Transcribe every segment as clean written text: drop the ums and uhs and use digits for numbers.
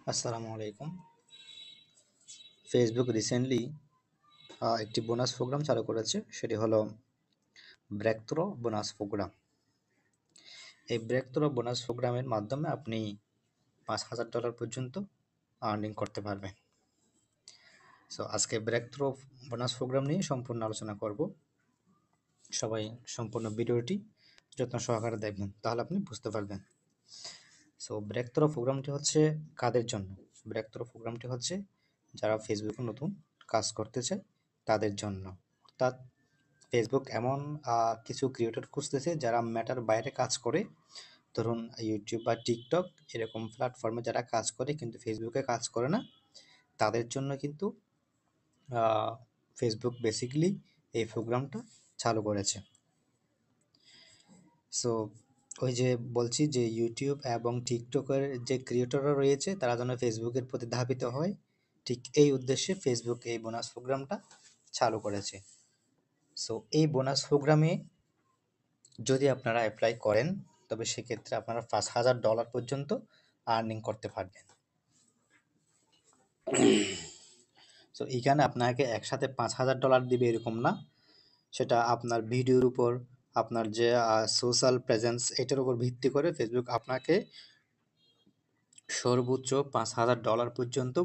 আসসালামু আলাইকুম। Facebook recently একটি বোনাস প্রোগ্রাম চালু করেছে, সেটি হলো ব্রেক থ্রো বোনাস প্রোগ্রাম। এই ব্রেক থ্রো বোনাস প্রোগ্রামের মাধ্যমে আপনি $5,000 পর্যন্ত আর্নিং করতে পারবেন। সো আজকে ব্রেক থ্রো বোনাস প্রোগ্রাম নিয়ে সম্পূর্ণ আলোচনা করব। সবাই সম্পূর্ণ ভিডিওটি যত্ন সহকারে দেখবেন, তাহলে আপনি বুঝতে পারবেন। সো ব্রেক থ্রো প্রোগ্রামটি হচ্ছে কাদের জন্য? ব্রেক থ্রো প্রোগ্রামটি হচ্ছে যারা ফেসবুকে নতুন কাজ করতে চায় তাদের জন্য। অর্থাৎ ফেসবুক এমন কিছু ক্রিয়েটর খুঁজতেছে যারা মেটার বাইরে কাজ করে, ধরুন ইউটিউব বা টিকটক এরকম প্ল্যাটফর্মে যারা কাজ করে কিন্তু ফেসবুকে কাজ করে না, তাদের জন্য কিন্তু ফেসবুক বেসিক্যালি এই প্রোগ্রামটা চালু করেছে। সো ওই যে বলছি যে ইউটিউব এবং টিকটকের যে ক্রিয়েটররা রয়েছে তারা যেন ফেসবুকের প্রতি ধাবিত হয়, ঠিক এই উদ্দেশ্যে ফেসবুক এই বোনাস প্রোগ্রামটা চালু করেছে। সো এই বোনাস প্রোগ্রামে যদি আপনারা অ্যাপ্লাই করেন তবে সেক্ষেত্রে আপনারা $5,000 পর্যন্ত আর্নিং করতে পারবেন। সো এখানে আপনাকে একসাথে $5,000 দিবে এরকম না, সেটা আপনার ভিডিওর উপর, আপনার যে সোশ্যাল প্রেজেন্স এটার উপর ভিত্তি করে ফেসবুক আপনাকে সর্বোচ্চ $5,000 পর্যন্ত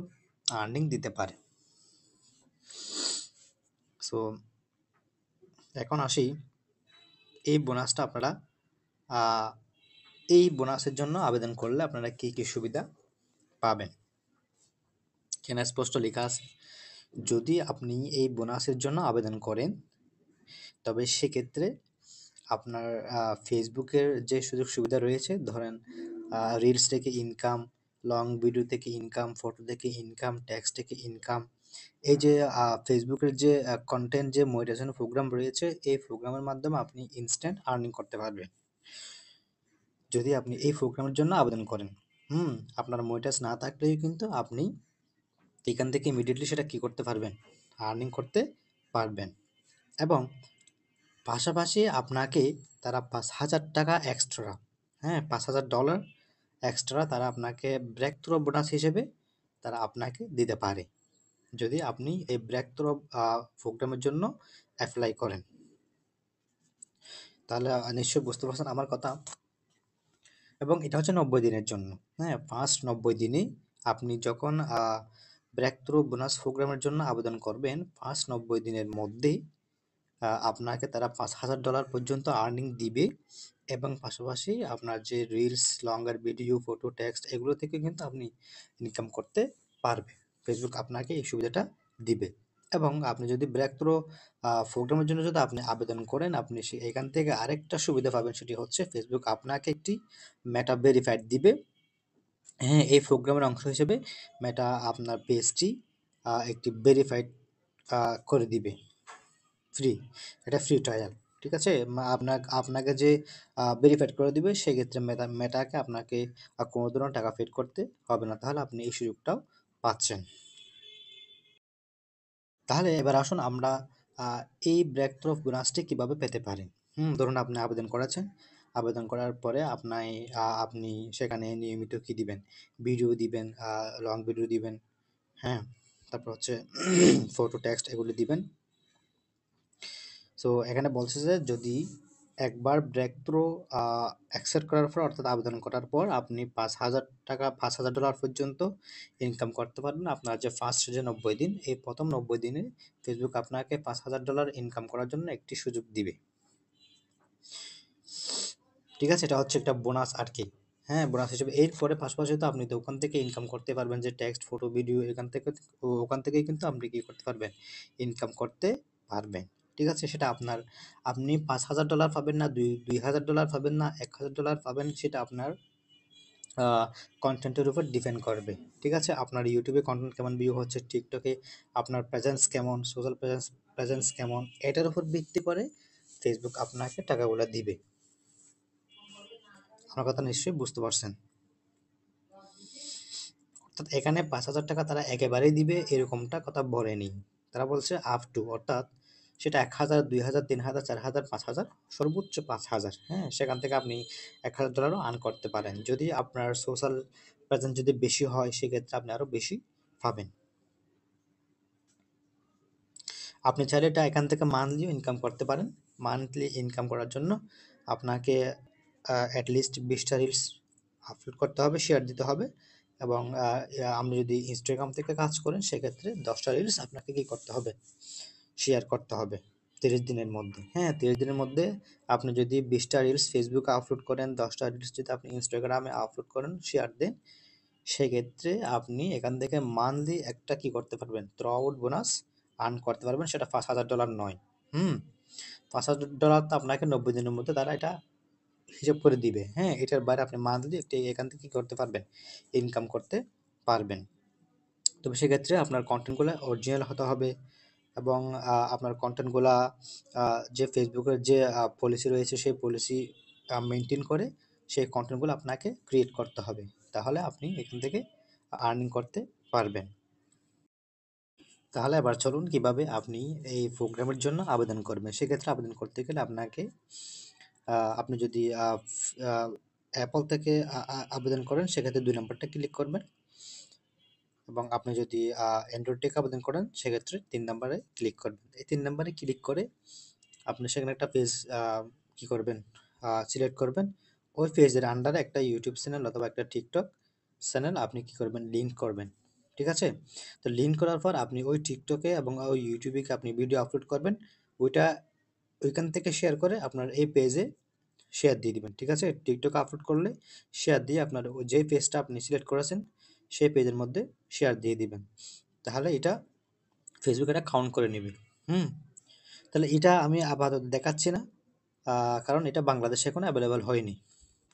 আর্নিং দিতে পারে। সো এখন আসি এই বোনাসটা আপনারা এই বোনাসের জন্য আবেদন করলে আপনারা কী কী সুবিধা পাবেন। এখানে স্পষ্ট লেখা আছে, যদি আপনি এই বোনাসের জন্য আবেদন করেন তবে সেক্ষেত্রে আপনার ফেসবুকের যে সুযোগ সুবিধা রয়েছে, ধরেন রিলস থেকে ইনকাম, লং ভিডিও থেকে ইনকাম, ফটো থেকে ইনকাম, টেক্সট থেকে ইনকাম, এই যে ফেসবুকের যে কন্টেন্ট যে মনিটাইজেশন প্রোগ্রাম রয়েছে, এই প্রোগ্রামের মাধ্যমে আপনি ইনস্ট্যান্ট আর্নিং করতে পারবেন যদি আপনি এই প্রোগ্রামের জন্য আবেদন করেন। আপনার মনিটাইজ না থাকলেও কিন্তু আপনি এখান থেকে ইমিডিয়েটলি সেটা কী করতে পারবেন, আর্নিং করতে পারবেন। এবং পাশাপাশি আপনাকে তারা $5,000 এক্সট্রা, $5,000 এক্সট্রা তারা আপনাকে ব্রেক থ্রো বোনাস হিসেবে তারা আপনাকে দিতে পারে যদি আপনি এই ব্রেক থ্রো প্রোগ্রামের জন্য অ্যাপ্লাই করেন। তাহলে নিশ্চয়ই বুঝতে পারছেন আমার কথা। এবং এটা হচ্ছে 90 দিনের জন্য। ফার্স্ট 90 দিনে আপনি যখন ব্রেক থ্রো বোনাস প্রোগ্রামের জন্য আবেদন করবেন, ফার্স্ট 90 দিনের মধ্যেই আপনাকে তারা $5,000 পর্যন্ত আর্নিং দিবে এবং পাশাপাশি আপনার যে রিলস, লঙ্গার ভিডিও, ফটো, টেক্সট এগুলো থেকে কিন্তু আপনি ইনকাম করতে পারবে। ফেসবুক আপনাকে এই সুবিধাটা দিবে। এবং আপনি যদি ব্রেক থ্রো প্রোগ্রামের জন্য যদি আপনি আবেদন করেন, আপনি এখান থেকে আরেকটা সুবিধা পাবেন, সেটি হচ্ছে ফেসবুক আপনাকে একটি মেটা ভেরিফাইড দিবে। এই প্রোগ্রামের অংশ হিসেবে মেটা আপনার পেজটি একটি ভেরিফাইড করে দিবে ফ্রি। এটা ফ্রি ট্রায়াল, ঠিক আছে? আপনাকে যে ভেরিফাইড করে দিবে সেক্ষেত্রে মেটাকে আপনাকে কোনো ধরনের টাকা পেড করতে হবে না, তাহলে আপনি এই সুযোগটাও পাচ্ছেন। তাহলে এবার আসুন আমরা এই ব্রেক থ্রো বোনাসটি কীভাবে পেতে পারি। ধরুন আপনি আবেদন করেছেন, আবেদন করার পরে আপনি সেখানে নিয়মিত কী দিবেন, ভিডিও দিবেন, লং ভিডিও দিবেন, হ্যাঁ, তারপর হচ্ছে ফটো, টেক্সট এগুলি দিবেন। সো এখানে বলছে যে যদি একবার ব্রেক থ্রো অ্যাকসেপ্ট করার পর, অর্থাৎ আবেদন করার পর আপনি $5,000 পর্যন্ত ইনকাম করতে পারবেন। আপনার যে ফার্স্ট যে 90 দিন, এই প্রথম 90 দিনে ফেসবুক আপনাকে $5,000 ইনকাম করার জন্য একটি সুযোগ দিবে, ঠিক আছে? এটা হচ্ছে একটা বোনাস আর কি, বোনাস হিসেবে। এরপরে পাশাপাশি তো আপনি তো ওখান থেকে ইনকাম করতে পারবেন, যে টেক্সট, ফটো, ভিডিও ওখান থেকেই কিন্তু আপনি কি করতে পারবেন, ইনকাম করতে পারবেন, ঠিক আছে? সেটা আপনার, আপনি $5,000 পাবেন না, $2,000 পাবেন না, $1,000 পাবেন, সেটা আপনার কন্টেন্টের উপর ডিপেন্ড করবে, ঠিক আছে? আপনার ইউটিউবে কন্টেন্ট কেমন ভিউ হচ্ছে, টিকটকে আপনার প্রেজেন্স কেমন, সোশ্যাল প্রেজেন্স কেমন, এটার উপর ভিত্তি করে ফেসবুক আপনাকে টাকাগুলো দিবে। আমার কথা নিশ্চয়ই বুঝতে পারছেন। অর্থাৎ এখানে $5,000 তারা একেবারেই দিবে এরকমটা কথা বলেনি, তারা বলছে আপ টু, অর্থাৎ সেটা 1,000, 2,000, 3,000, 4,000, 5,000, সর্বোচ্চ 5,000। সেখান থেকে আপনি $1,000 আর্ন করতে পারেন যদি আপনার সোশ্যাল প্রেজেন্ট যদি বেশি হয় সেক্ষেত্রে আপনি আরও বেশি পাবেন। আপনি চাইলে এটা এখান থেকে মান্থলিও ইনকাম করতে পারেন। মান্থলি ইনকাম করার জন্য আপনাকে অ্যাটলিস্ট 20টা রিলস আপলোড করতে হবে, শেয়ার দিতে হবে, এবং আপনি যদি ইনস্টাগ্রাম থেকে কাজ করেন সেক্ষেত্রে 10টা রিলস আপনাকে কী করতে হবে, শেয়ার করতে হবে 30 দিনের মধ্যে। হ্যাঁ, 30 দিনের মধ্যে আপনি যদি 20টা রিলস ফেসবুকে আপলোড করেন, 10টা রিলস যদি আপনি ইনস্টাগ্রামে আপলোড করেন, শেয়ার দেন, সেক্ষেত্রে আপনি এখান থেকে মান্থলি একটা কি করতে পারবেন, থ্রো আউট বোনাস আর্ন করতে পারবেন। সেটা $5,000 নয়। $5,000 তো আপনাকে 90 দিনের মধ্যে তারা এটা হিসাব করে দিবে। হ্যাঁ, এটার বাইরে আপনি মান্থলি একটি এখান থেকে কি করতে পারবেন, ইনকাম করতে পারবেন। তবে সেক্ষেত্রে আপনার কন্টেন্টগুলো অরিজিনাল হতে হবে, এবং আপনার কন্টেন্টগুলা যে ফেসবুকের যে পলিসি রয়েছে সেই পলিসি মেনটেন করে সেই কন্টেন্টগুলো আপনাকে ক্রিয়েট করতে হবে। তাহলে আপনি এখান থেকে আর্নিং করতে পারবেন। তাহলে এবার চলুন কিভাবে আপনি এই প্রোগ্রামের জন্য আবেদন করবেন। সেক্ষেত্রে আবেদন করতে গেলে আপনাকে আপনি যদি অ্যাপল থেকে আবেদন করেন সেক্ষেত্রে 2 নম্বরটা ক্লিক করবেন, এবং আপনি যদি অ্যান্ড্রয়েড থেকে আবেদন করেন সেক্ষেত্রে 3 নম্বরে ক্লিক করবেন। এই 3 নম্বরে ক্লিক করে আপনি সেখানে একটা পেজ কি করবেন, সিলেক্ট করবেন। ওই পেজের আন্ডারে একটা ইউটিউব চ্যানেল অথবা একটা টিকটক চ্যানেল আপনি কি করবেন, লিঙ্ক করবেন। ঠিক আছে? তো লিঙ্ক করার পর আপনি ওই টিকটকে এবং ওই ইউটিউবে আপনি ভিডিও আপলোড করবেন। ওইটা ওইখান থেকে শেয়ার করে আপনার এই পেজে শেয়ার দিয়ে দিবেন। ঠিক আছে? টিকটকে আপলোড করলে শেয়ার দিয়ে আপনার ওই যে পেজটা আপনি সিলেক্ট করেছেন সেই পেজের মধ্যে শেয়ার দিয়ে দিবেন। তাহলে এটা ফেসবুক এটা কাউন্ট করে নেবে। হুম? তাহলে এটা আমি আপাতত দেখাচ্ছি না, কারণ এটা বাংলাদেশে এখনো অ্যাভেলেবল হয়নি।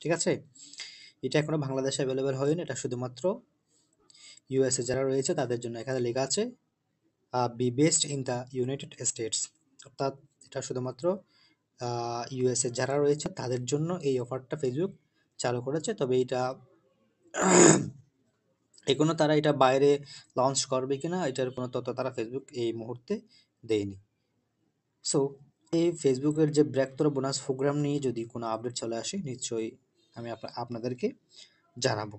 ঠিক আছে? এটা এখনো বাংলাদেশে অ্যাভেলেবল হয়নি। এটা শুধুমাত্র ইউএসএ যারা রয়েছে তাদের জন্য। এখানে লেখা আছে B based in the United states, অর্থাৎ এটা শুধুমাত্র ইউএসএ যারা রয়েছে তাদের জন্য এই অফারটা ফেসবুক চালু করেছে। তবে এটা এখনো তারা এটা বাইরে লঞ্চ করবে কিনা এটার কোনো তথ্য তারা ফেসবুক এই মুহূর্তে দেয়নি। সো এই ফেসবুকের যে বৃহত্তর বোনাস প্রোগ্রাম নিয়ে যদি কোনো আপডেট চলে আসে নিশ্চয়ই আমি আপনাদেরকে জানাবো।